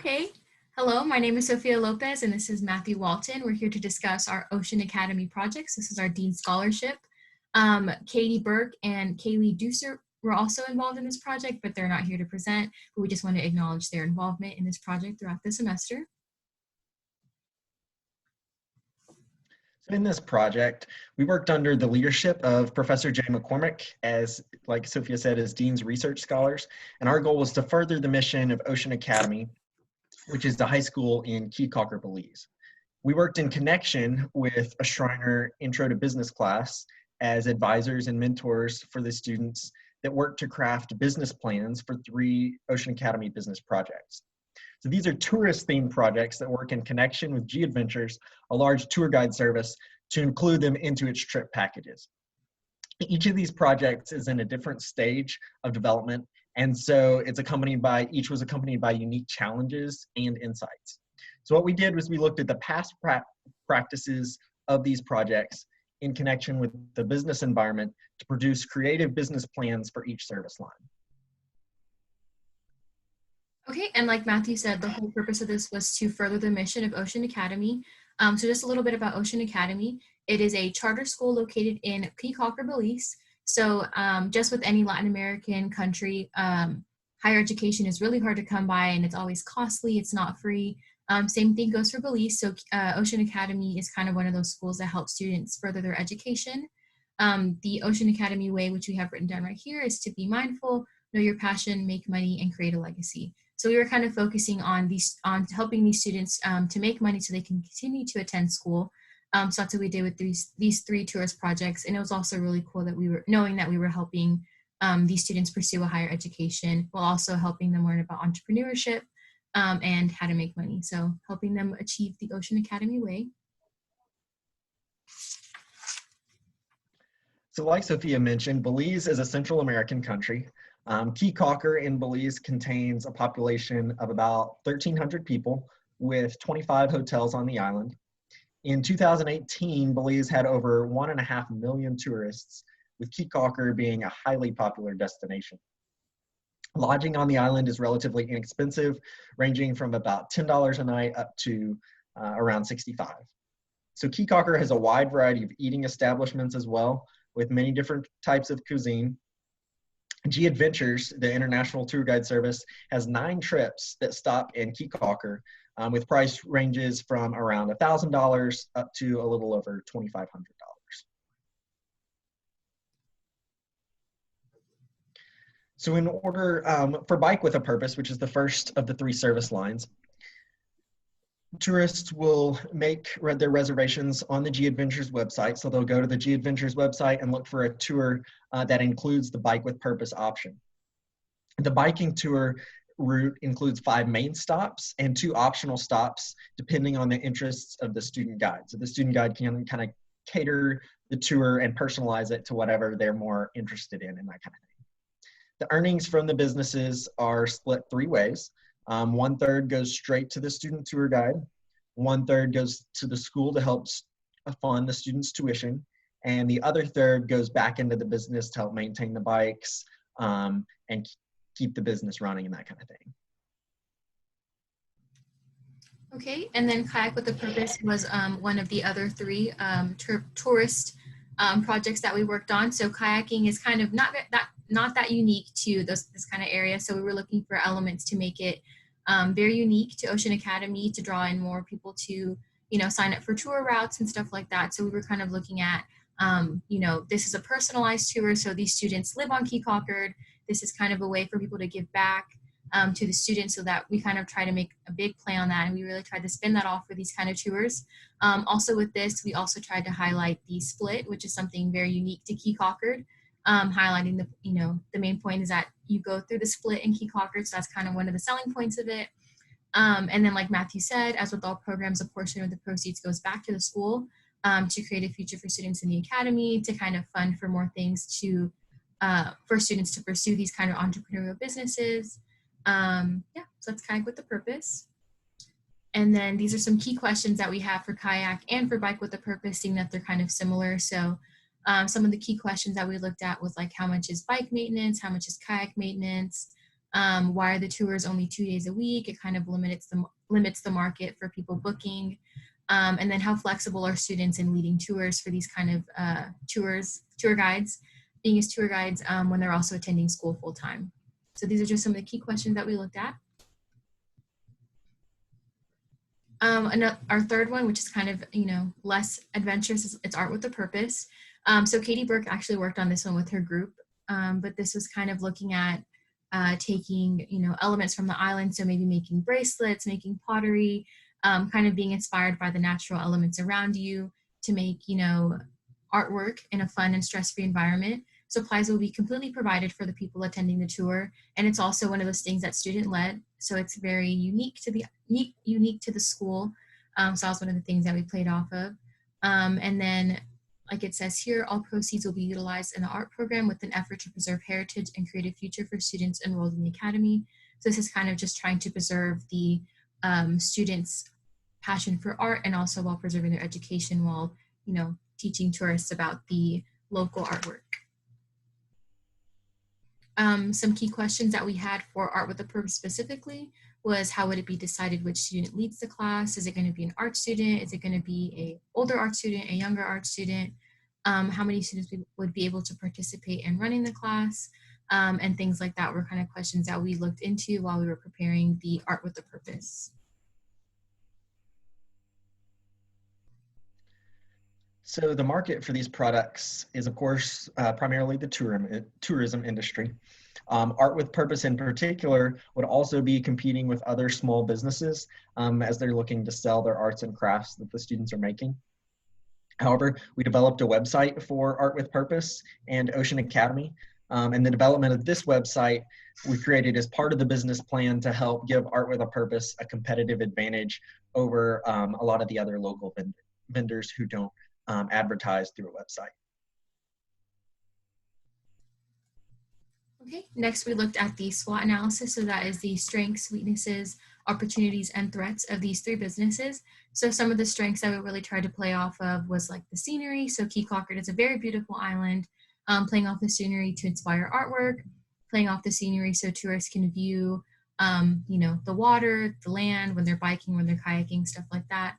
Okay. Hello, my name is Sophia Lopez and this is Matthew Walton. We're here to discuss our Ocean Academy projects. This is our Dean Scholarship. Katie Burke and Kaylee Deucer were also involved in this project, but they're not here to present. But we just want to acknowledge their involvement in this project throughout the semester. So in this project, we worked under the leadership of Professor Jay McCormick as, like Sophia said, as Dean's Research Scholars. And our goal was to further the mission of Ocean Academy, which is the high school in Key Calker, Belize. We worked in connection with a Schreiner Intro to Business class as advisors and mentors for the students that work to craft business plans for 3 Ocean Academy business projects. So these are tourist-themed projects that work in connection with G Adventures, a large tour guide service, to include them into its trip packages. Each of these projects is in a different stage of development, and so each was accompanied by unique challenges and insights. So what we did was we looked at the past practices of these projects in connection with the business environment to produce creative business plans for each service line. Okay, and like Matthew said, the whole purpose of this was to further the mission of Ocean Academy. So just a little bit about Ocean Academy. It is a charter school located in Key Calker, Belize. So just with any Latin American country, higher education is really hard to come by and it's always costly, it's not free. Same thing goes for Belize. So Ocean Academy is kind of one of those schools that help students further their education. The Ocean Academy way, which we have written down right here, is to be mindful, know your passion, make money, and create a legacy. So we were kind of focusing on helping these students to make money so they can continue to attend school. So that's what we did with these 3 tourist projects. And it was also really cool that we were helping these students pursue a higher education while also helping them learn about entrepreneurship and how to make money. So helping them achieve the Ocean Academy way. So like Sophia mentioned, Belize is a Central American country. Key Calker in Belize contains a population of about 1,300 people with 25 hotels on the island. In 2018, Belize had over 1.5 million tourists, with Key Calker being a highly popular destination. Lodging on the island is relatively inexpensive, ranging from about $10 a night up to around $65. So Key Calker has a wide variety of eating establishments as well, with many different types of cuisine. G Adventures, the international tour guide service, has 9 trips that stop in Key Calker with price ranges from around $1,000 up to a little over $2,500. So in order for Bike with a Purpose, which is the first of the 3 service lines, tourists will make their reservations on the G Adventures website. So they'll go to the G Adventures website and look for a tour that includes the Bike with Purpose option. The biking tour route includes 5 main stops and 2 optional stops depending on the interests of the student guide. So the student guide can kind of cater the tour and personalize it to whatever they're more interested in and that kind of thing. The earnings from the businesses are split 3 ways. 1/3 goes straight to the student tour guide, 1/3 goes to the school to help fund the student's tuition, and the other 1/3 goes back into the business to help maintain the bikes and keep the business running and that kind of thing. Okay, and then Kayak with a Purpose was one of the other 3 tourist projects that we worked on. So kayaking is kind of not that unique to this kind of area. So we were looking for elements to make it very unique to Ocean Academy to draw in more people to, sign up for tour routes and stuff like that. So we were kind of looking at, this is a personalized tour. So these students live on Key Calker. This is kind of a way for people to give back to the students, so that we kind of try to make a big play on that. And we really tried to spin that off for these kind of tours. Also with this, we also tried to highlight the split, which is something very unique to Key Calker. Highlighting the main point is that you go through the split in Key Calker, so that's kind of one of the selling points of it. And then like Matthew said, as with all programs, a portion of the proceeds goes back to the school to create a future for students in the academy, to kind of fund for more things for students to pursue these kind of entrepreneurial businesses. So that's Kayak with a Purpose. And then these are some key questions that we have for Kayak and for Bike with a Purpose, seeing that they're kind of similar. So some of the key questions that we looked at was like, how much is bike maintenance? How much is kayak maintenance? Why are the tours only 2 days a week? It kind of limits the market for people booking. And then how flexible are students in leading tours for these kind of tour guides, being as tour guides when they're also attending school full time. So these are just some of the key questions that we looked at. Our third one, which is kind of, less adventurous, is it's art with a purpose. So Katie Burke actually worked on this one with her group, but this was kind of looking at taking, elements from the island. So maybe making bracelets, making pottery, kind of being inspired by the natural elements around you to make, artwork in a fun and stress-free environment. Supplies will be completely provided for the people attending the tour. And it's also one of those things that's student-led. So it's very unique to the school. So that was one of the things that we played off of. And then, like it says here, all proceeds will be utilized in the art program with an effort to preserve heritage and create a future for students enrolled in the academy. So this is kind of just trying to preserve the students' passion for art and also while preserving their education while, teaching tourists about the local artwork. Some key questions that we had for art with a purpose specifically was how would it be decided which student leads the class? Is it going to be an art student? Is it going to be an older art student, a younger art student? How many students would be able to participate in running the class? And things like that were kind of questions that we looked into while we were preparing the art with a purpose. So the market for these products is, of course, primarily the tourism industry. Art with Purpose in particular would also be competing with other small businesses as they're looking to sell their arts and crafts that the students are making. However, we developed a website for Art with Purpose and Ocean Academy. And the development of this website we created as part of the business plan to help give Art with a Purpose a competitive advantage over a lot of the other local vendors who don't advertise through a website. Okay, next we looked at the SWOT analysis. So that is the strengths, weaknesses, opportunities, and threats of these three businesses. So some of the strengths that we really tried to play off of was like the scenery. So Key Concord is a very beautiful island, playing off the scenery to inspire artwork, playing off the scenery so tourists can view, the water, the land, when they're biking, when they're kayaking, stuff like that.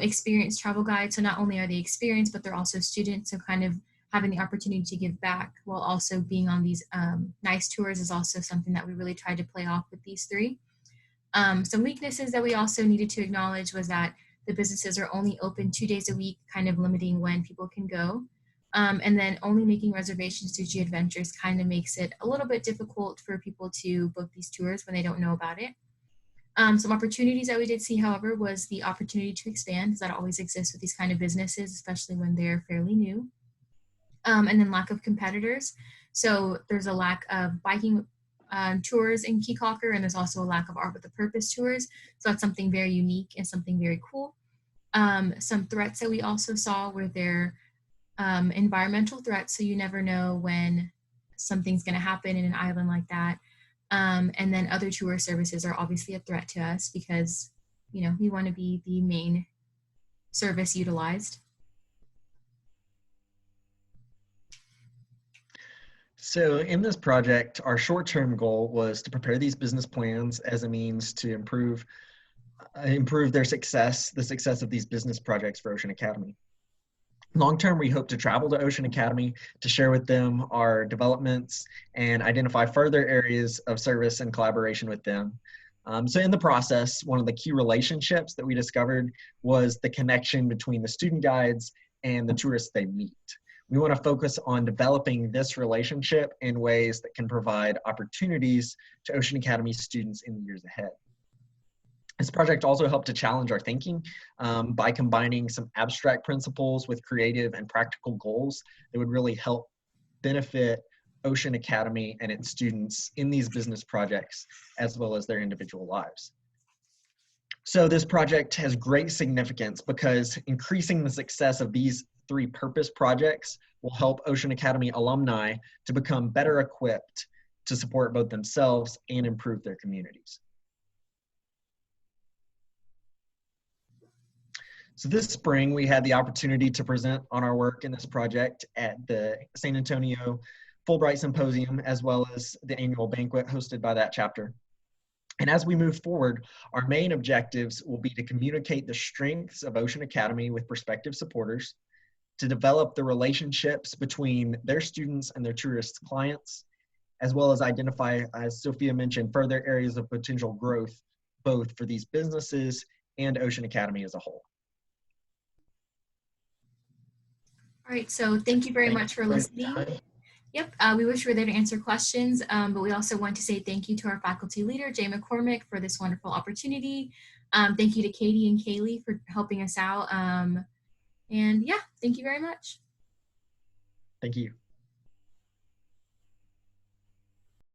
Experienced travel guides. So not only are they experienced, but they're also students. So kind of having the opportunity to give back while also being on these nice tours is also something that we really tried to play off with these three. Some weaknesses that we also needed to acknowledge was that the businesses are only open 2 days a week, kind of limiting when people can go. And then only making reservations through G Adventures kind of makes it a little bit difficult for people to book these tours when they don't know about it. Some opportunities that we did see, however, was the opportunity to expand, because that always exists with these kind of businesses, especially when they're fairly new. And then lack of competitors. So there's a lack of biking tours in Key Concord, and there's also a lack of Art with a Purpose tours. So that's something very unique and something very cool. Some threats that we also saw were their environmental threats. So you never know when something's going to happen in an island like that. And then other tour services are obviously a threat to us because, we want to be the main service utilized. So in this project, our short-term goal was to prepare these business plans as a means to improve their success, the success of these business projects for Ocean Academy. Long-term, we hope to travel to Ocean Academy to share with them our developments and identify further areas of service and collaboration with them. So in the process, one of the key relationships that we discovered was the connection between the student guides and the tourists they meet. We want to focus on developing this relationship in ways that can provide opportunities to Ocean Academy students in the years ahead. This project also helped to challenge our thinking by combining some abstract principles with creative and practical goals that would really help benefit Ocean Academy and its students in these business projects, as well as their individual lives. So this project has great significance because increasing the success of these three purpose projects will help Ocean Academy alumni to become better equipped to support both themselves and improve their communities. So this spring, we had the opportunity to present on our work in this project at the San Antonio Fulbright Symposium, as well as the annual banquet hosted by that chapter. And as we move forward, our main objectives will be to communicate the strengths of Ocean Academy with prospective supporters, to develop the relationships between their students and their tourist clients, as well as identify, as Sophia mentioned, further areas of potential growth, both for these businesses and Ocean Academy as a whole. All right, so thank you very much for listening. Yep, we wish we were there to answer questions, but we also want to say thank you to our faculty leader, Jay McCormick, for this wonderful opportunity. Thank you to Katie and Kaylee for helping us out. And yeah, thank you very much. Thank you.